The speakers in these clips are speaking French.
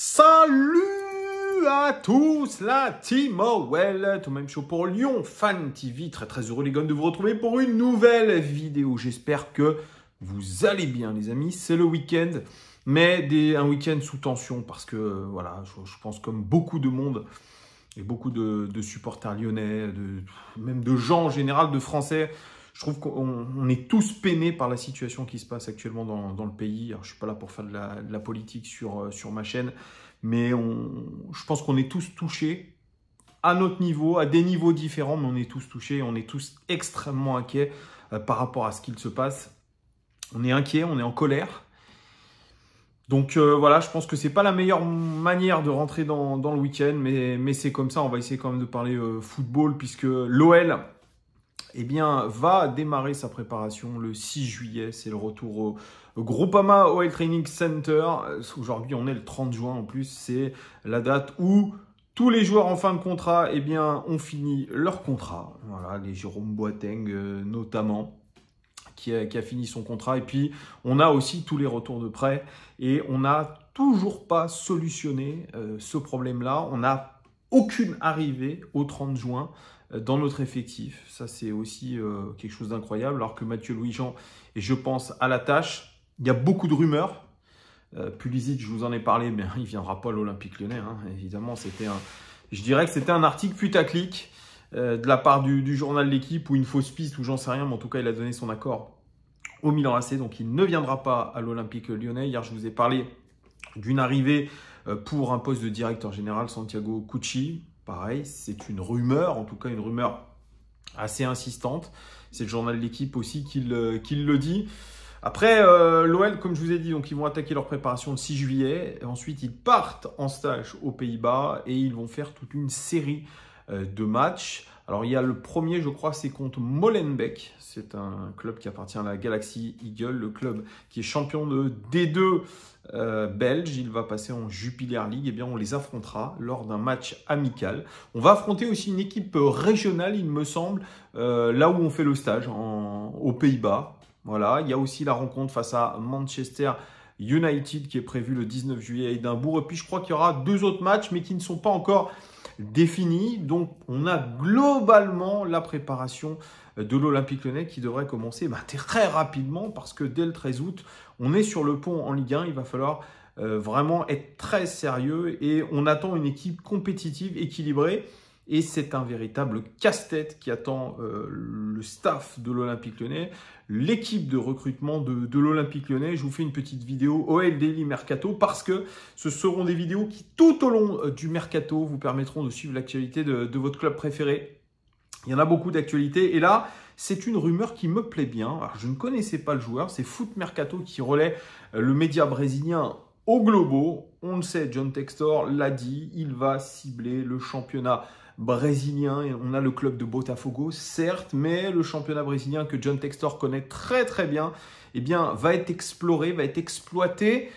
Salut à tous, la team OL, tout même chaud pour Lyon Fan TV. Très heureux les gars de vous retrouver pour une nouvelle vidéo. J'espère que vous allez bien les amis. C'est le week-end, mais un week-end sous tension parce que voilà, je pense comme beaucoup de monde et beaucoup de supporters lyonnais, même de gens en général, de Français. Je trouve qu'on est tous peinés par la situation qui se passe actuellement dans le pays. Alors, je ne suis pas là pour faire de la politique sur ma chaîne, mais je pense qu'on est tous touchés à notre niveau, à des niveaux différents, mais on est tous touchés, on est tous extrêmement inquiets par rapport à ce qu'il se passe. On est inquiets, on est en colère. Donc voilà, je pense que c'est pas la meilleure manière de rentrer dans le week-end, mais c'est comme ça. On va essayer quand même de parler football, puisque l'OL va démarrer sa préparation le 6 juillet. C'est le retour au Groupama OL Training Center. Aujourd'hui, on est le 30 juin en plus. C'est la date où tous les joueurs en fin de contrat ont fini leur contrat. Voilà, les Jérôme Boateng notamment, qui a fini son contrat. Et puis, on a aussi tous les retours de prêt. Et on n'a toujours pas solutionné ce problème-là. On n'a aucune arrivée au 30 juin dans notre effectif. Ça, c'est aussi quelque chose d'incroyable. Alors que Mathieu Louis-Jean est, je pense, à la tâche. Il y a beaucoup de rumeurs. Pulisic, je vous en ai parlé, mais il ne viendra pas à l'Olympique Lyonnais. Hein. Évidemment, je dirais que c'était un article putaclic de la part du journal L'Équipe ou une fausse piste ou j'en sais rien. Mais en tout cas, il a donné son accord au Milan AC. Donc, il ne viendra pas à l'Olympique Lyonnais. Hier, je vous ai parlé d'une arrivée pour un poste de directeur général, Santiago Cucci. Pareil, c'est une rumeur, en tout cas une rumeur assez insistante. C'est le journal L'Équipe aussi qui le dit. Après, l'OL, comme je vous ai dit, donc ils vont attaquer leur préparation le 6 juillet. Et ensuite, ils partent en stage aux Pays-Bas et ils vont faire toute une série de matchs. Alors, il y a le premier, je crois, c'est contre Molenbeek. C'est un club qui appartient à la Galaxy Eagle, le club qui est champion de D2 belge. Il va passer en Jupiler League. On les affrontera lors d'un match amical. On va affronter aussi une équipe régionale, il me semble, là où on fait le stage, aux Pays-Bas. Voilà, il y a aussi la rencontre face à Manchester United qui est prévue le 19 juillet à Édimbourg. Et puis, je crois qu'il y aura deux autres matchs, mais qui ne sont pas encore définis. Donc, on a globalement la préparation de l'Olympique Lyonnais qui devrait commencer très rapidement parce que dès le 13 août, on est sur le pont en Ligue 1. Il va falloir vraiment être très sérieux et on attend une équipe compétitive, équilibrée. Et c'est un véritable casse-tête qui attend le staff de l'Olympique Lyonnais, l'équipe de recrutement de l'Olympique Lyonnais. Je vous fais une petite vidéo OL Daily Mercato parce que ce seront des vidéos qui, tout au long du Mercato, vous permettront de suivre l'actualité de votre club préféré. Il y en a beaucoup d'actualités. Et là, c'est une rumeur qui me plaît bien. Alors, je ne connaissais pas le joueur. C'est Foot Mercato qui relaie le média brésilien au Globo. On le sait, John Textor l'a dit. Il va cibler le championnat brésilien. Et on a le club de Botafogo, certes, mais le championnat brésilien que John Textor connaît très bien, va être exploré, va être exploité.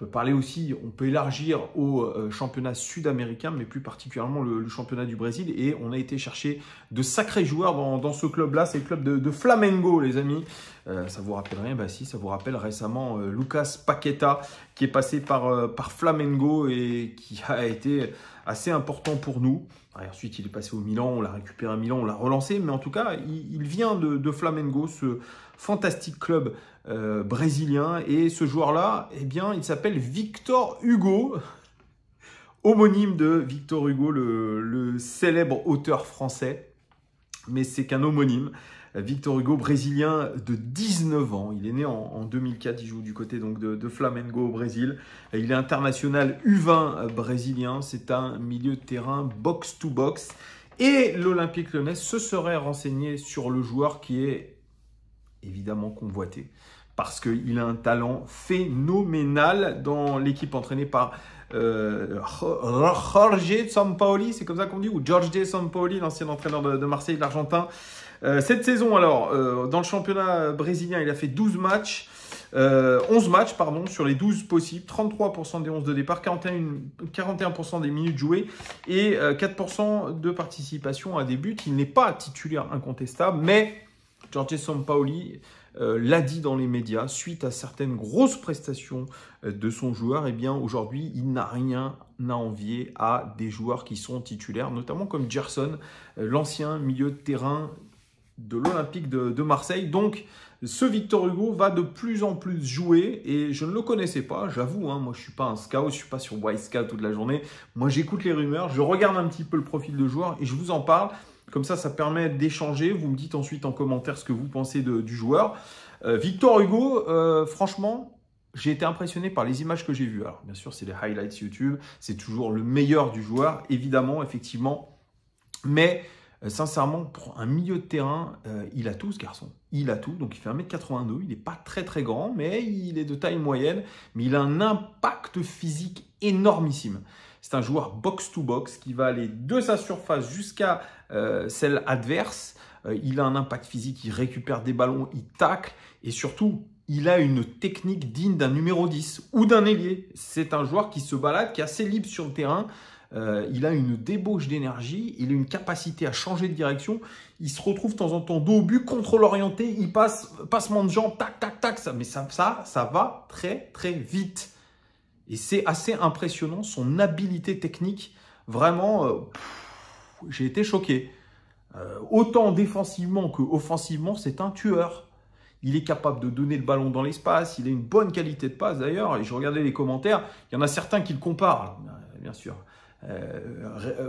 On peut parler aussi, on peut élargir au championnat sud-américain, mais plus particulièrement le championnat du Brésil. Et on a été chercher de sacrés joueurs dans ce club-là. C'est le club de Flamengo, les amis. Ça vous rappelle rien? Si, ça vous rappelle récemment Lucas Paqueta, qui est passé par Flamengo et qui a été assez important pour nous. Et ensuite, il est passé au Milan, on l'a récupéré à Milan, on l'a relancé. Mais en tout cas, il vient de Flamengo, ce fantastique club brésilien. Et ce joueur-là, il s'appelle Victor Hugo, homonyme de Victor Hugo, le célèbre auteur français. Mais c'est qu'un homonyme. Victor Hugo, brésilien de 19 ans. Il est né en 2004. Il joue du côté donc, de Flamengo au Brésil. Il est international U20 brésilien. C'est un milieu de terrain box-to-box. Et l'Olympique Lyonnais se serait renseigné sur le joueur qui est évidemment convoité. Parce qu'il a un talent phénoménal dans l'équipe entraînée par Jorge Sampaoli. C'est comme ça qu'on dit, ou Jorge Sampaoli, l'ancien entraîneur de Marseille, l'Argentin. Cette saison, alors, dans le championnat brésilien, il a fait 11 matchs, sur les 12 possibles, 33% des 11 de départ, 41% des minutes jouées et 4% de participation à des buts. Il n'est pas titulaire incontestable, mais Jorge Sampaoli l'a dit dans les médias, suite à certaines grosses prestations de son joueur, eh bien aujourd'hui, il n'a rien à envier à des joueurs qui sont titulaires, notamment comme Gerson, l'ancien milieu de terrain de l'Olympique de Marseille. Donc, ce Victor Hugo va de plus en plus jouer et je ne le connaissais pas, j'avoue, hein, moi je ne suis pas un scout, je ne suis pas sur Wyscout toute la journée. Moi j'écoute les rumeurs, je regarde un petit peu le profil de joueur et je vous en parle. Comme ça permet d'échanger. Vous me dites ensuite en commentaire ce que vous pensez du joueur. Victor Hugo, franchement, j'ai été impressionné par les images que j'ai vues. Alors bien sûr, c'est les highlights YouTube, c'est toujours le meilleur du joueur, évidemment, effectivement. Mais sincèrement, pour un milieu de terrain, il a tout ce garçon. Il a tout, donc il fait 1m82, il n'est pas très très grand, mais il est de taille moyenne, mais il a un impact physique énormissime. C'est un joueur box-to-box qui va aller de sa surface jusqu'à celle adverse. Il a un impact physique, il récupère des ballons, il tacle et surtout, il a une technique digne d'un numéro 10 ou d'un ailier. C'est un joueur qui se balade, qui est assez libre sur le terrain. Il a une débauche d'énergie, il a une capacité à changer de direction. Il se retrouve de temps en temps dos au but, contrôle orienté, il passe, passement de jambes, tac, tac, tac. Mais ça va très, très vite. Et c'est assez impressionnant, son habileté technique. Vraiment, j'ai été choqué. Autant défensivement qu'offensivement, c'est un tueur. Il est capable de donner le ballon dans l'espace. Il a une bonne qualité de passe d'ailleurs. Et je regardais les commentaires. Il y en a certains qui le comparent. Alors, bien sûr,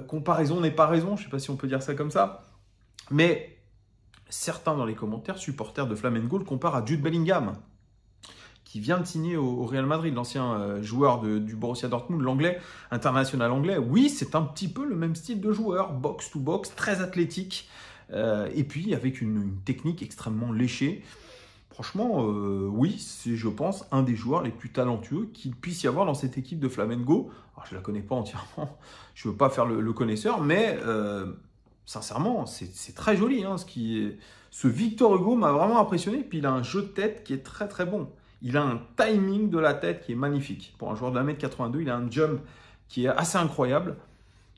comparaison n'est pas raison. Je ne sais pas si on peut dire ça comme ça. Mais certains dans les commentaires, supporters de Flamengo, le comparent à Jude Bellingham, qui vient de signer au Real Madrid, l'ancien joueur du Borussia Dortmund, l'anglais, international anglais. Oui, c'est un petit peu le même style de joueur, box-to-box, très athlétique, et puis avec une technique extrêmement léchée. Franchement, oui, c'est, je pense, un des joueurs les plus talentueux qu'il puisse y avoir dans cette équipe de Flamengo. Alors, je ne la connais pas entièrement, je ne veux pas faire le connaisseur, mais sincèrement, c'est très joli. Hein, ce Victor Hugo m'a vraiment impressionné, puis il a un jeu de tête qui est très très bon. Il a un timing de la tête qui est magnifique. Pour un joueur de 1m82, il a un jump qui est assez incroyable.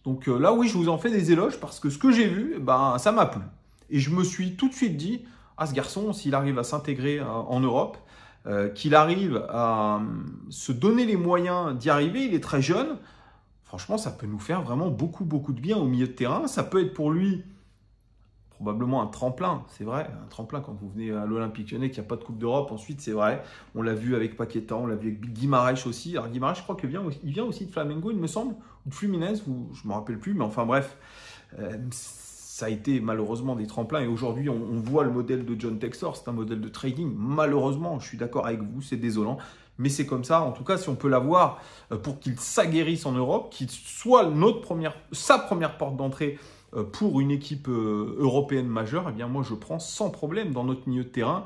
Donc là, oui, je vous en fais des éloges parce que ce que j'ai vu, ben, ça m'a plu. Et je me suis tout de suite dit, ah, ce garçon, s'il arrive à s'intégrer en Europe, qu'il arrive à se donner les moyens d'y arriver, il est très jeune. Franchement, ça peut nous faire vraiment beaucoup, beaucoup de bien au milieu de terrain. Ça peut être pour lui probablement un tremplin, c'est vrai, un tremplin quand vous venez à l'Olympique Lyonnais, qu'il n'y a pas de Coupe d'Europe. Ensuite, c'est vrai, on l'a vu avec Paqueta, on l'a vu avec Guimarães aussi. Alors Guimarães, je crois qu'il vient aussi de Flamengo, il me semble, ou de Fluminense, je ne me rappelle plus, mais enfin bref, ça a été malheureusement des tremplins. Et aujourd'hui, on voit le modèle de John Textor, c'est un modèle de trading. Malheureusement, je suis d'accord avec vous, c'est désolant. Mais c'est comme ça. En tout cas, si on peut l'avoir pour qu'il s'aguerrisse en Europe, qu'il soit sa première porte d'entrée pour une équipe européenne majeure, eh bien moi je prends sans problème dans notre milieu de terrain.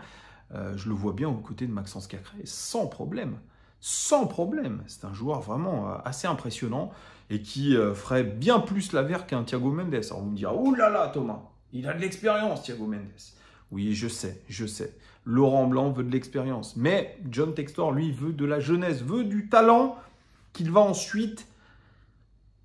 Je le vois bien aux côtés de Maxence Cacré, sans problème. Sans problème. C'est un joueur vraiment assez impressionnant et qui ferait bien plus l'affaire qu'un Thiago Mendes. Alors vous me direz, oh là là Thomas, il a de l'expérience Thiago Mendes. Oui, je sais. Laurent Blanc veut de l'expérience. Mais John Textor, lui, veut de la jeunesse, veut du talent qu'il va ensuite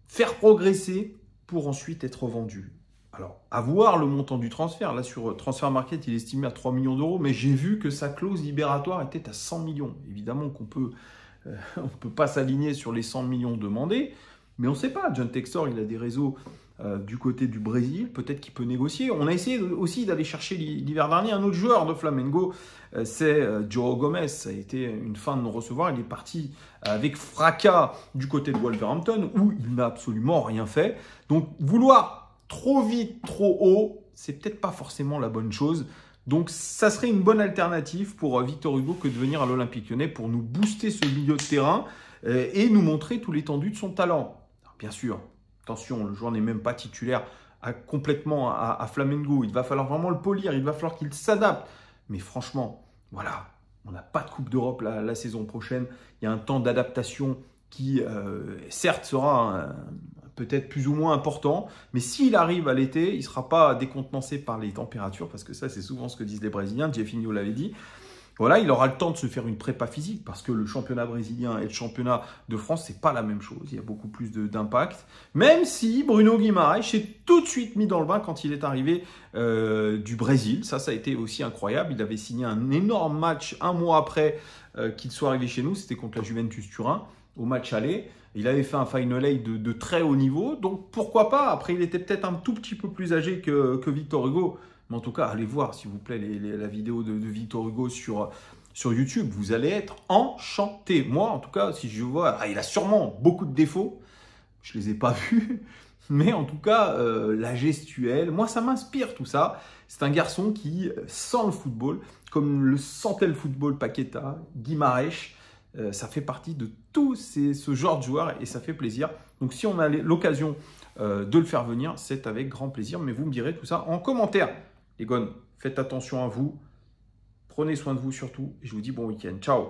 faire progresser pour ensuite être vendu. Alors, à voir le montant du transfert. Là, sur Transfer Market, il est estimé à 3 millions d'euros, mais j'ai vu que sa clause libératoire était à 100 millions. Évidemment qu'on peut, on peut pas s'aligner sur les 100 millions demandés, mais on ne sait pas. John Textor, il a des réseaux du côté du Brésil, peut-être qu'il peut négocier. On a essayé aussi d'aller chercher l'hiver dernier un autre joueur de Flamengo, c'est João Gomes. Ça a été une fin de non-recevoir. Il est parti avec fracas du côté de Wolverhampton, où il n'a absolument rien fait. Donc, vouloir trop vite, trop haut, c'est peut-être pas forcément la bonne chose. Donc, ça serait une bonne alternative pour Victor Hugo que de venir à l'Olympique Lyonnais pour nous booster ce milieu de terrain et nous montrer tout l'étendue de son talent. Alors, bien sûr, attention, le joueur n'est même pas titulaire complètement à Flamengo. Il va falloir vraiment le polir, il va falloir qu'il s'adapte. Mais franchement, voilà, on n'a pas de Coupe d'Europe la saison prochaine. Il y a un temps d'adaptation qui, certes, sera peut-être plus ou moins important. Mais s'il arrive à l'été, il ne sera pas décontenancé par les températures, parce que ça, c'est souvent ce que disent les Brésiliens. Jefinho l'avait dit. Voilà, il aura le temps de se faire une prépa physique parce que le championnat brésilien et le championnat de France, c'est pas la même chose. Il y a beaucoup plus d'impact. Même si Bruno Guimaraes s'est tout de suite mis dans le bain quand il est arrivé du Brésil. Ça a été aussi incroyable. Il avait signé un énorme match un mois après qu'il soit arrivé chez nous. C'était contre la Juventus Turin au match aller. Il avait fait un Final 8 de très haut niveau. Donc pourquoi pas? Après, il était peut-être un tout petit peu plus âgé que Victor Hugo. Mais en tout cas, allez voir, s'il vous plaît, la vidéo de Victor Hugo sur YouTube. Vous allez être enchantés. Moi, en tout cas, si je vois... il a sûrement beaucoup de défauts. Je ne les ai pas vus. Mais en tout cas, la gestuelle... Moi, ça m'inspire tout ça. C'est un garçon qui sent le football, comme le sentait le football Paqueta, Guimaraes. Ça fait partie de tout ce genre de joueurs et ça fait plaisir. Donc, si on a l'occasion de le faire venir, c'est avec grand plaisir. Mais vous me direz tout ça en commentaire. Les gones, faites attention à vous. Prenez soin de vous surtout. Et je vous dis bon week-end. Ciao.